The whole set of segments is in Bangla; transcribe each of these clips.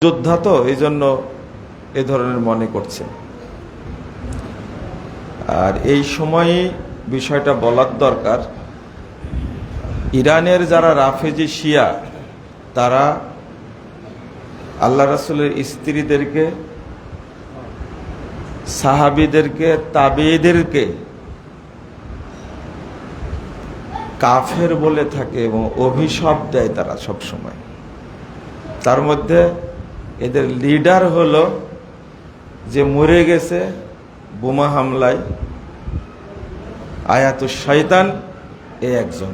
যোদ্ধা তো এই জন্য এ ধরনের মনে করছে। আর এই সময়ে বিষয়টা বলার দরকার, ইরানের যারা রাফেজি শিয়া তারা আল্লাহ রাসূলের স্ত্রীদেরকে, সাহাবীদেরকে, তাবেঈদেরকে কাফের বলে থাকে এবং অভিশাপ দেয় তারা সব সময়। তার মধ্যে এদের লিডার হলো যে মরে গেছে বোমা হামলায়, আয়াতুশ শয়তান, এ একজন।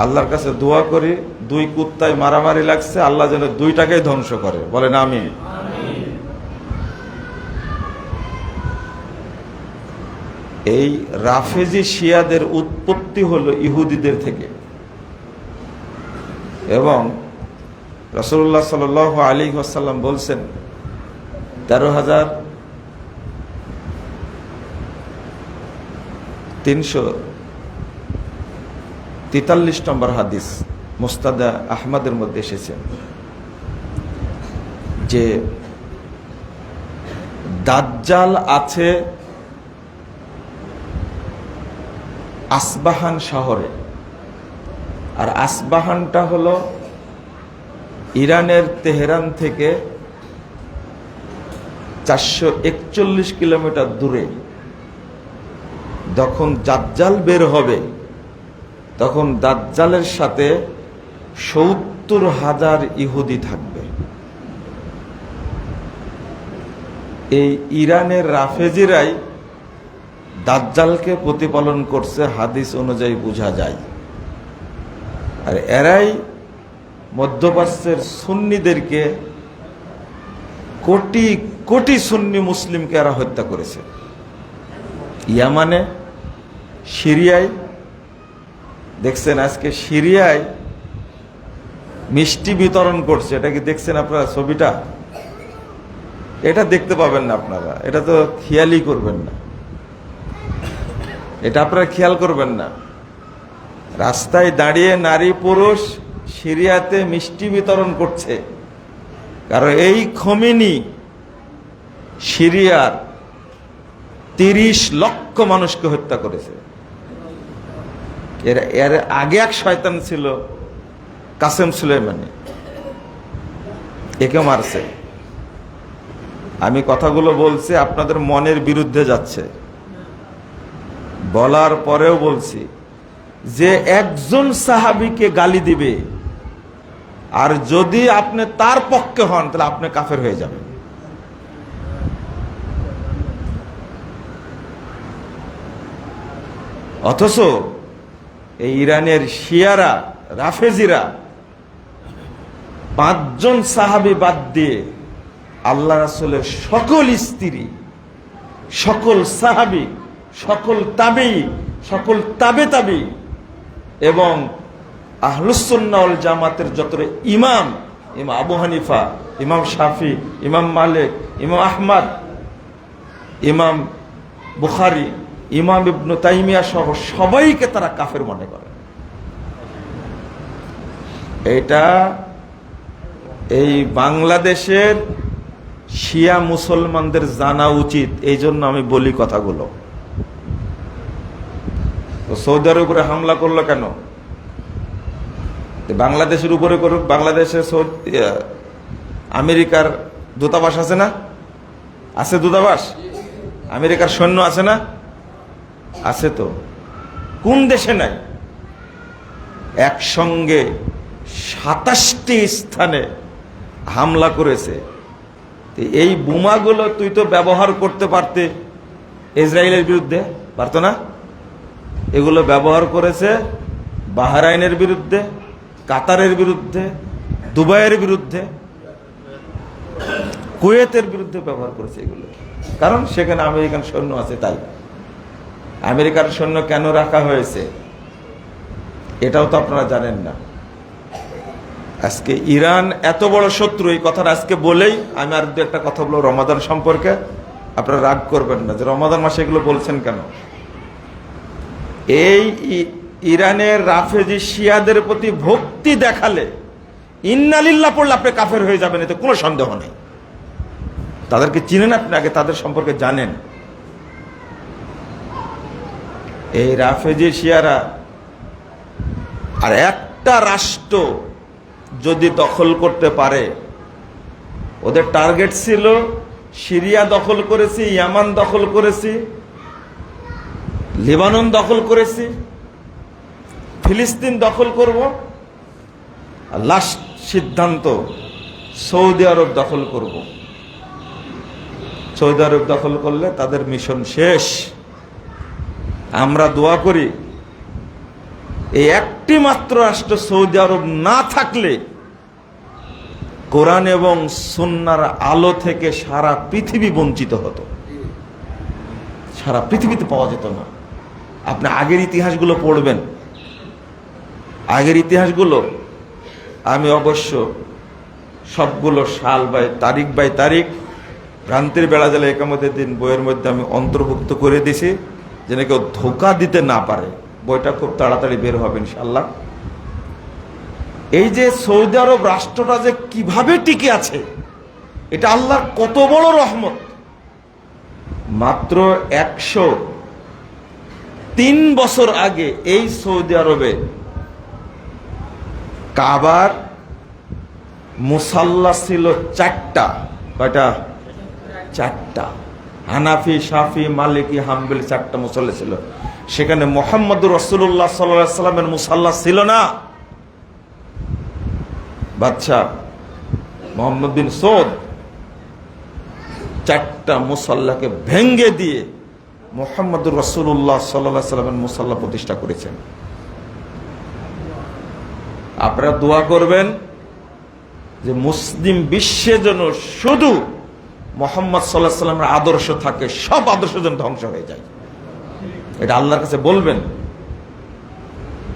আল্লাহর কাছে দোয়া করি, দুই কুত্তায় মারামারি লাগছে, আল্লাহ যেন দুইটাকেই ধ্বংস করে, বলেন আমিন। এই রাফেজি শিয়াদের উৎপত্তি হলো ইহুদিদের থেকে, এবং রাসূলুল্লাহ সাল্লাল্লাহু আলাইহি ওয়াসাল্লাম বলছেন 13,343 নম্বর হাদিস মুস্তাদ আহমদের মধ্যে এসেছে যে দাজ্জাল আছে আসবাহান শহরে, আর আসবাহানটা হলো ইরানের তেহরান থেকে 441 কিলোমিটার দূরে। যখন দাজ্জাল বের হবে তখন দাজ্জালের সাথে 70,000 ইহুদি থাকবে। এই ইরানের রাফেজিরাই দাজ্জালকে প্রতিপালন করছে, হাদিস অনুযায়ী বোঝা যায়। আর এরাই মধ্যপ্রাচ্যের সুন্নিদেরকে, কোটি কোটি সুন্নি মুসলিমকে এরা হত্যা করেছে। ইয়ামানে, সিরিয়ায়, দেখছেন আজকে সিরিয়ায় মিষ্টি বিতরণ করছে, এটা কি দেখছেন আপনারা ছবিটা? এটা দেখতে পাবেন না আপনারা, এটা তো খেয়ালই করবেন না, এটা আপনারা খেয়াল করবেন না। রাস্তায় দাঁড়িয়ে নারী পুরুষ সিরিয়াতে মিষ্টি বিতরণ করছে, কারণ এই খোমেনি সিরিয়ার 30 লক্ষ মানুষকে হত্যা করেছে। এর আগে এক শয়তান ছিল কাসেম সুলেমানি, একে মারছে। আমি কথাগুলো বলছি আপনাদের মনের বিরুদ্ধে যাচ্ছে, বলার পরেও বলছি যে একজন সাহাবীকে গালি দিবে আর যদি আপনি তার পক্ষে হন তাহলে আপনি কাফের হয়ে যাবেন। অথচ এই ইরানের শিয়ারা, রাফেজিরা 5 জন সাহাবী বাদ দিয়ে আল্লাহ রাসূলের সকল স্ত্রী, সকল সাহাবী, সকল তাবেঈ, সকল তাবে এবং আহলুস সুন্নাহ ওয়াল জামাতের যত ইমাম, ইমাম আবু হানিফা, ইমাম শাফি, ইমাম মালিক, ইমাম আহমদ, ইমাম বুখারী, ইমাম ইবনে তাইমিয়া সহ সবাইকে তারা কাফের মনে করে। এটা এই বাংলাদেশের শিয়া মুসলমানদের জানা উচিত, এই জন্য আমি বলি কথাগুলো। সৌদি আরবের উপরে হামলা করলো কেন? বাংলাদেশের উপরে করুক। বাংলাদেশে আমেরিকার দূতাবাস আছে না? আছে দূতাবাস? আমেরিকার সৈন্য আছে না? আছে তো। কোন দেশে নাই? একসঙ্গে 27টি স্থানে হামলা করেছে। এই বোমাগুলো তুই তো ব্যবহার করতে পারতে ইসরায়েলের বিরুদ্ধে, পারতো না? এগুলো ব্যবহার করেছে বাহরাইনের বিরুদ্ধে, কাতারের বিরুদ্ধে, দুবাইয়ের বিরুদ্ধে, কুয়েতের বিরুদ্ধে ব্যবহার করেছে এগুলো। কারণ সেখানে আমেরিকান সৈন্য আছে। তাই আমেরিকার সৈন্য কেন রাখা হয়েছে এটাও তো আপনারা জানেন না। আজকে ইরান এত বড় শত্রু, এই কথাটা আজকে বলেই আমি আর একটা কথা বলবো রমাদান সম্পর্কে। আপনারা রাগ করবেন না যে রমাদান মাসে এগুলো বলছেন কেন। এই ইরানের রাফেজি শিয়াদের প্রতি ভক্তি দেখালে ইন্না লিল্লাহ পড়লে আপনি কাফের হয়ে যাবেন, এতে কোনো সন্দেহ নেই। তাদেরকে চিনেন আপনি, আগে তাদের সম্পর্কে জানেন। এই রাফেজি শিয়ারা আর একটা রাষ্ট্র যদি দখল করতে পারে, ওদের টার্গেট ছিল সিরিয়া দখল করেছি, ইয়ামান দখল করেছি, লেবানন দখল করেছি, ফিলিস্তিন দখল করব, আর লাস্ট সিদ্ধান্ত সৌদি আরব দখল করব। সৌদি আরব দখল করলে তাদের মিশন শেষ। আমরা দোয়া করি এই একটি মাত্র রাষ্ট্র সৌদি আরব না থাকলে কোরআন এবং সুন্নাহর আলো থেকে সারা পৃথিবী বঞ্চিত হতো, সারা পৃথিবীতে পাওয়া যেত না। আপনি আগের ইতিহাসগুলো পড়বেন, আগের ইতিহাসগুলো আমি অবশ্য সবগুলো সাল বাই তারিখ ভ্রান্তির বেড়া জেলা একামতের দিন বইয়ের মধ্যে আমি অন্তর্ভুক্ত করে দিয়েছি, যেন কেউ ধোঁকা দিতে না পারে। বইটা খুব তাড়াতাড়ি বের হবে ইনশাআল্লাহ। এই যে সৌদি আরব রাষ্ট্রটা যে কিভাবে টিকে আছে, এটা আল্লাহর কত বড় রহমত। মাত্র 103 বছর আগে এই সৌদি আরবে কাবার মুসাল্লা ছিল 4টা। কয়টা? 4টা। হানাফি, শাফি, মালিকি, হাম্বলি 4টা মুসাল্লা ছিল। সেখানে মুহাম্মদুর রাসূলুল্লাহ সাল্লাল্লাহু আলাইহি সাল্লামের মুসাল্লা ছিল না। বাদশাহ মোহাম্মদ বিন সৌদ 4টা মুসাল্লাকে ভেঙ্গে দিয়ে মুহাম্মদুর রাসূলুল্লাহ সাল্লাল্লাহু আলাইহি সাল্লামের মুসাল্লা প্রতিষ্ঠা করেছেন। আপনারা দোয়া করবেন যে মুসলিম বিশ্বে যেন শুধু মুহাম্মদ সাল্লাল্লাহু আলাইহি সাল্লামের আদর্শ থাকে, সব আদর্শ যেন ধ্বংস হয়ে যায়। এটা আল্লাহর কাছে বলবেন।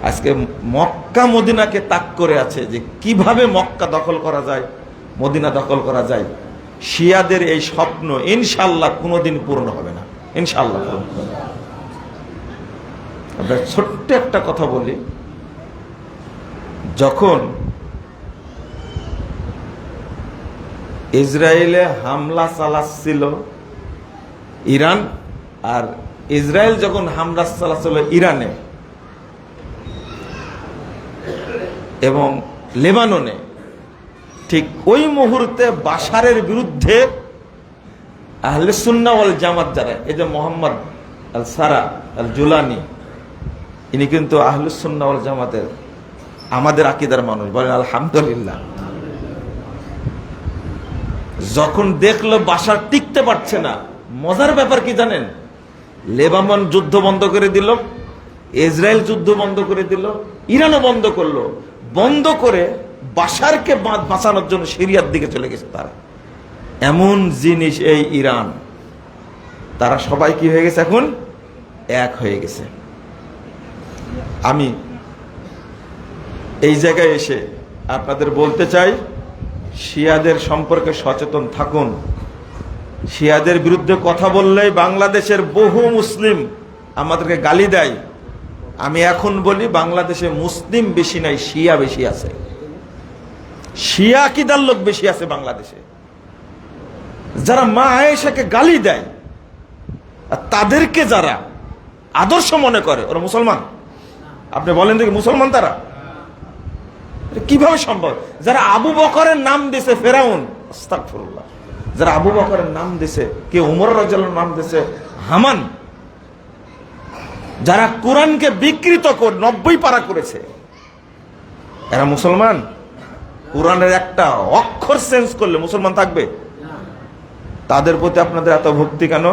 আজকে মক্কা মদিনাকে তাক করে আছে যে কিভাবে মক্কা দখল করা যায়, মদিনা দখল করা যায়। শিয়াদের এই স্বপ্ন ইনশাআল্লাহ কোনোদিন পূর্ণ হবে না, ইনশাআল্লাহ। আমরা ছোট্ট একটা কথা বলি, যখন ইসরায়েলে হামলা চালাচ্ছিল ইরান, আর ইসরায়েল যখন হামলা চালাচ্ছিল ইরানে এবং লেবাননে, ঠিক ওই মুহূর্তে বাশারের বিরুদ্ধে আহলে সুন্নাহ ওয়াল জামাত যারা, এই যে মোহাম্মদ আল সারা আল জুলানি, ইনি কিন্তু আহলে সুন্নাহ ওয়াল জামাতের আমাদের আকীদার মানুষ, বলেন আলহামদুলিল্লাহ। যখন দেখলো বাশার টিকতে পারছে না, মজার ব্যাপার কি জানেন? লেবানন যুদ্ধ বন্ধ করে দিল, ইসরায়েল যুদ্ধ বন্ধ করে দিল, ইরানও বন্ধ করলো। বন্ধ করে বাশারকে বাঁচানোর জন্য সিরিয়ার দিকে চলে গেছে তারা। এমন জিনিস এই ইরান, তারা সবাই কি হয়ে গেছে এখন? এক হয়ে গেছে। আমি এই জায়গায় এসে আপনাদের বলতে চাই, শিয়াদের সম্পর্কে সচেতন থাকুন। শিয়াদের বিরুদ্ধে কথা বললেই বাংলাদেশের বহু মুসলিম আমাদেরকে গালি দেয়। আমি এখন বলি, বাংলাদেশে মুসলিম বেশি নাই, শিয়া বেশি আছে। শিয়া আকীদার লোক বেশি আছে বাংলাদেশে। যারা মা আয়েশাকে গালি দেয় আর তাদেরকে যারা আদর্শ মনে করে, ওরা মুসলমান? আপনি বলেন দেখি, মুসলমান তারা? কিভাবে সম্ভব? যারা আবু বকরের নাম দিছে ফেরাউন, আস্তাগফিরুল্লাহ, যারা আবু বকরের নাম দিছে, কে উমর রাদিয়াল্লাহু নাম দিছে হামান, যারা কোরআনকে বিকৃত করে 90 পারা করেছে, এরা মুসলমান? কোরআনের একটা অক্ষর চেঞ্জ করলে মুসলমান থাকবে? তাদের প্রতি আপনাদের এত ভক্তি কেন?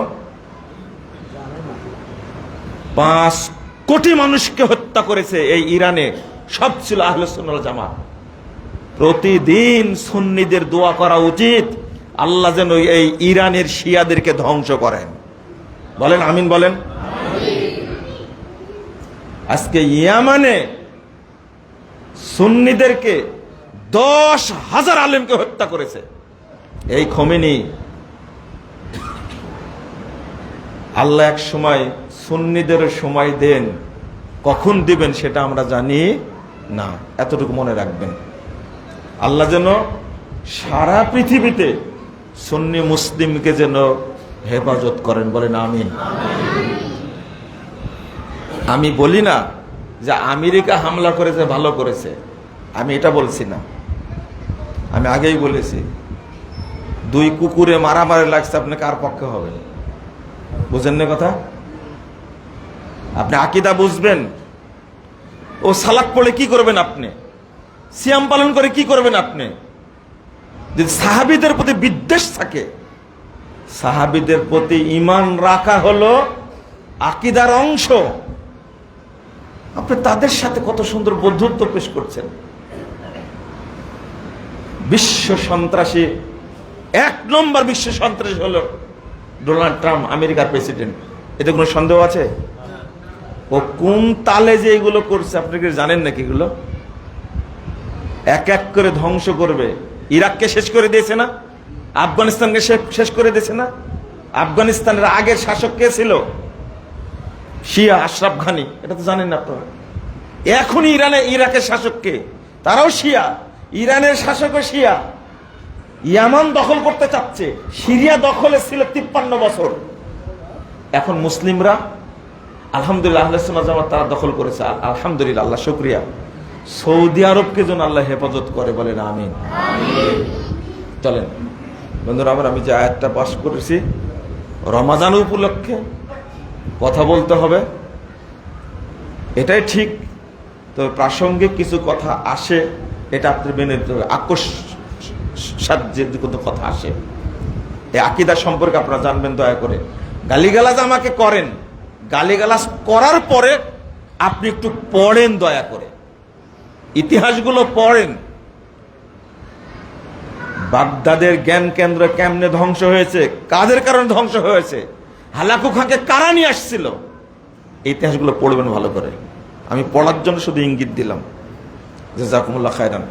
5 কোটি মানুষকে হত্যা করেছে এই ইরানে, সব ছিল আহলে সুন্নাহ ওয়াল জামাত। প্রতিদিন সুন্নিদের দোয়া করা উচিত, আল্লাহ যেন এই ইরানের শিয়াদেরকে ধ্বংস করেন। বলেন আমিন, বলেন। আজকে ইয়ামানে সুন্নিদেরকে 10,000 আলেমকে হত্যা করেছে এই খোমেনি। আল্লাহ এক সময় সুন্নিদের সময় দেন, কখন দিবেন সেটা আমরা জানি না, এতটুকু মনে রাখবেন। আল্লাহ যেন সারা পৃথিবীতে সুন্নি মুসলিমকে যেন হেফাজত করেন, বলেন আমিন। আমি বলি না যে আমেরিকা হামলা করেছে ভালো করেছে, আমি এটা বলছি না। আমি আগেই বলেছি, দুই কুকুরে মারামারি লাগছে, আপনি কার পক্ষে হবেন? বুঝেন না কথা? আপনি আকীদা বুঝবেন, ও সালাত পড়ে কি করবেন আপনি? সিয়াম পালন করে কি করবেন আপনি? যদি সাহাবীদের প্রতি বিদ্বেষ থাকে, সাহাবীদের প্রতি ঈমান রাখা হলো আকীদার অংশ। আপনি তাদের সাথে কত সুন্দর বন্ধুত্ব পেশ করছেন। বিশ্ব সন্ত্রাসী, 1 নম্বর বিশ্ব সন্ত্রাসী হলো ডোনাল্ড ট্রাম্প, আমেরিকার প্রেসিডেন্ট। এতে কোনো সন্দেহ আছে? ও কোন তালে যে এগুলো করছে আপনি কি জানেন নাকি? এগুলো এক এক করে ধ্বংস করবে। ইরাককে শেষ করে দিয়েছে না? আফগানিস্তানকে শেষ করে দিয়েছে না? আফগানিস্তানের আগের শাসক কে ছিল? শিয়া আশরাফ ঘানি, এটা তো জানেন না আপনারা। এখন ইরাকের শাসক কে? তারাও শিয়া। ইরানের শাসকও শিয়া। ইয়ামান দখল করতে চাচ্ছে, সিরিয়া দখলে ছিল 53 বছর। এখন মুসলিমরা আলহামদুলিল্লাহ আহলে সুন্নাত জামাত তারা দখল করেছে, আলহামদুলিল্লাহ, আল্লাহ শুকরিয়া। সৌদি আরবকে যেন আল্লাহ হেফাজত করে, বলেন আমিন। চলেন বন্ধুরা আমার, আমি যে আয়াতটা পাশ করেছি রমাজান উপলক্ষে কথা বলতে হবে, এটাই ঠিক। তো প্রাসঙ্গিক কিছু কথা আসে, এটা আপনি মেনে নিতে হবে। আকস্মাত যে কোনো কথা আসে, এই আকীদা সম্পর্কে আপনারা জানবেন দয়া করে। গালিগালাজ আমাকে করেন, গালিগালাজ করার পরে আপনি একটু পড়েন দয়া করে, ইতিহাসগুলো পড়েন। বাগদাদের জ্ঞান কেন্দ্র কেমনে ধ্বংস হয়েছে, কাদের কারণে ধ্বংস হয়েছে, হালাকু খাঁকে কারা নিয়ে আসছিল, এই ইতিহাসগুলো পড়বেন ভালো করে। আমি পড়ার জন্য শুধু ইঙ্গিত দিলাম। জাযাকুমুল্লাহ খায়রান।